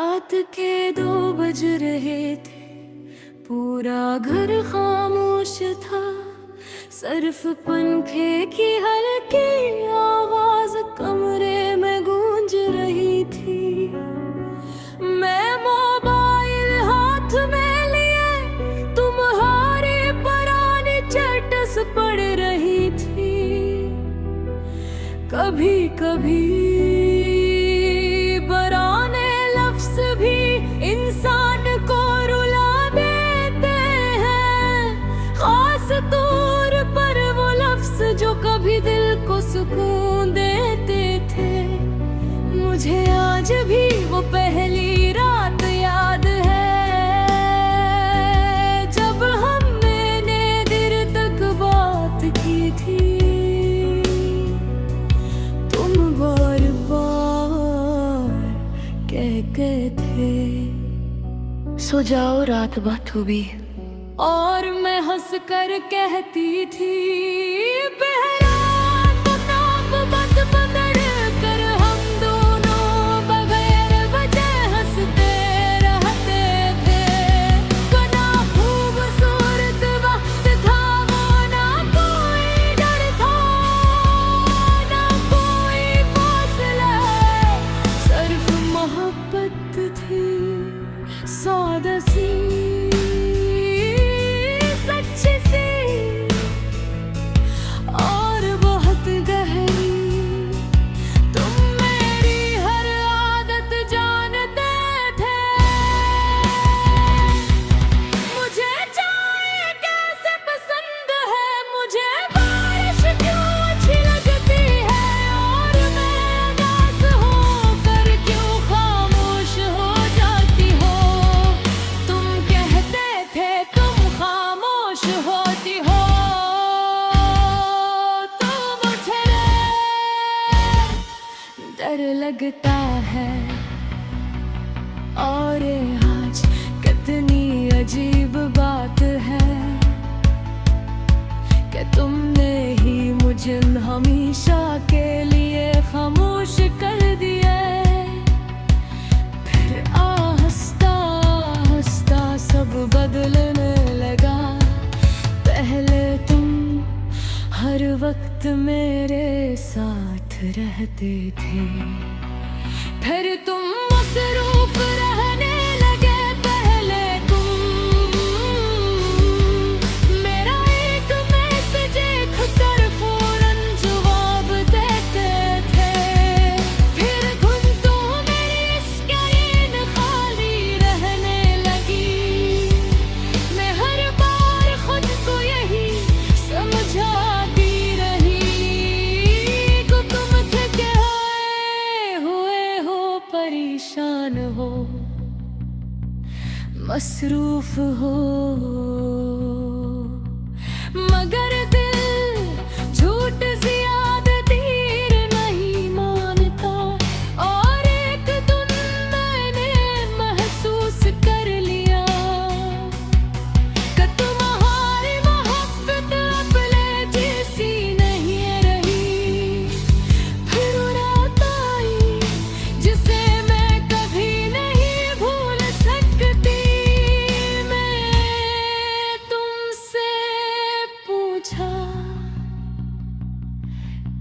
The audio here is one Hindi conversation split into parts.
रात के 2 बज रहे थे, पूरा घर खामोश था। सिर्फ पंखे की हल्की आवाज कमरे में गूंज रही थी। मैं मोबाइल हाथ में लिए तुम्हारी पुरानी चैट्स पढ़ रही थी। कभी कभी पुराने लफ्ज भी इंसान को रुला देते हैं, खास तौर पर वो लफ्ज जो कभी दिल को सुकून देते थे। मुझे आज भी वो पहली रात याद है जब हमने देर तक बात की थी। तुम बार बार कहते थे सो जाओ रात बात हुई, और मैं हंस कर कहती थी पहला तो नाम मत बदल कर। हम दोनों बगैर वजह हंसते रहते थे। बना खूबसूरत वक्त था वो, ना कोई डर था ना कोई फासला, सिर्फ मोहब्बत थी सादा सी सच्ची सी और बहुत गहरी। तुम मेरी हर आदत जानते थे, मुझे चाय कैसे पसंद है, मुझे बारिश क्यों अच्छी लगती है, और मैं उदास होकर क्यों खामोश हो जाती हो। तुम कहते थे तुम खामोश होती हो, तो मुझे डर लगता है। और आज कितनी अजीब बात है कि तुमने ही मुझे हमेशा के लिए खामोश कर दिया। फिर आहिस्ता आहिस्ता सब बदलने लगा। पहले तुम हर वक्त मेरे साथ रहते थे, फिर तुम मसरूफ रहने लगे। पहले तुम मेरा एक मैसेज देखकर फौरन जवाब देते थे, फिर घंटों मेरी स्क्रीन खाली रहने लगी। मैं हर बार खुद को यही समझाती रही कि तुम थके हुए हो, परेशान हो, मसरूफ हो, मगर दिल झूठ ज़्यादती नहीं मानता। और एक दिन मैंने महसूस कर लिया कि तुम्हारी मोहब्बत अपने जैसी नहीं रही। फिर रात आई जिसे मैं कभी नहीं भूल सकती। मैं तुमसे पूछा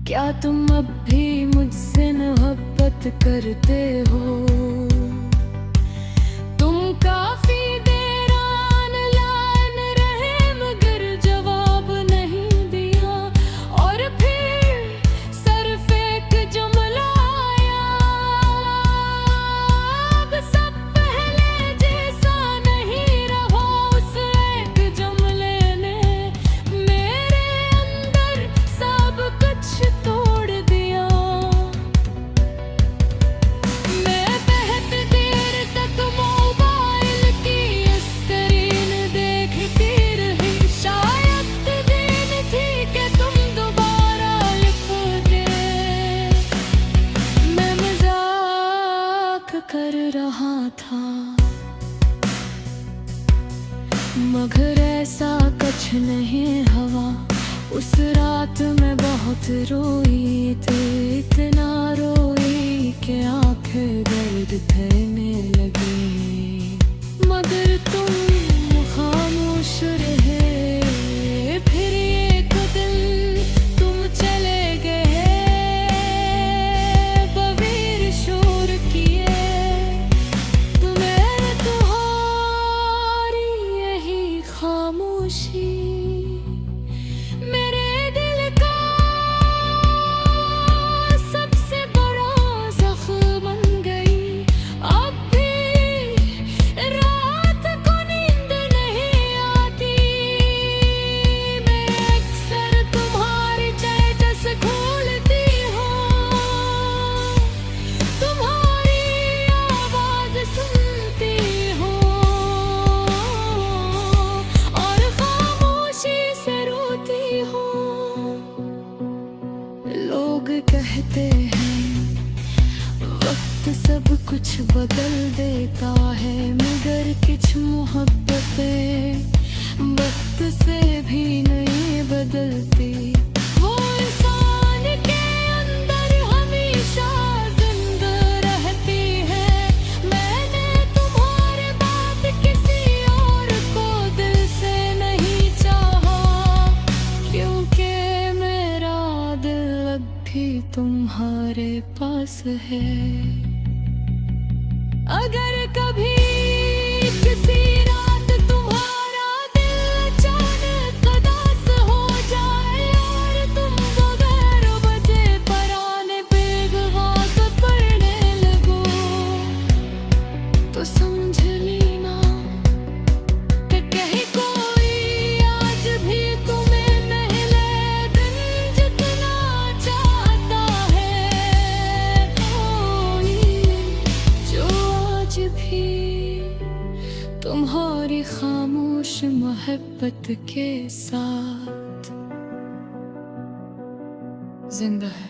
क्या तुम अब भी मुझसे मोहब्बत करते हो। तुम काफी देर ऑनलाइन रहे मगर जवाब नहीं दिया, और फिर सिर्फ एक जुमला आया, अब सब पहले जैसा नहीं रहा। उस एक जुमले ने मेरे अंदर सब कुछ तोड़ दिया। मैं बहुत देर तक मोबाइल की स्क्रीन देखती रही। शायद दिन थी कि तुम दोबारा लिखोगे। मैं मजाक कर रहा था मगर ऐसा कुछ नहीं हुआ। उस रात मैं बहुत रोई थी, इतना रोई कि आंखें दर्द करने लगी। लेता है, मगर कुछ मोहब्बतें वक्त से भी नहीं बदलती। वो इंसान के अंदर हमेशा जिंदा रहती है। मैंने तुम्हारे बाद किसी और को दिल से नहीं चाहा, क्योंकि मेरा दिल अब भी तुम्हारे पास है। अगर कभी किसी रात तुम्हारा दिल अचानक उदास हो जाए और तुम बगैर वजह पराने पे घात पड़ने लगो, तो समझ लेना कि कहीं कोई आज भी तुम्हें पहले दिन जितना चाहता है, कोई जो आज भी तुम्हारी खामोश मोहब्बत के साथ जिंदा है।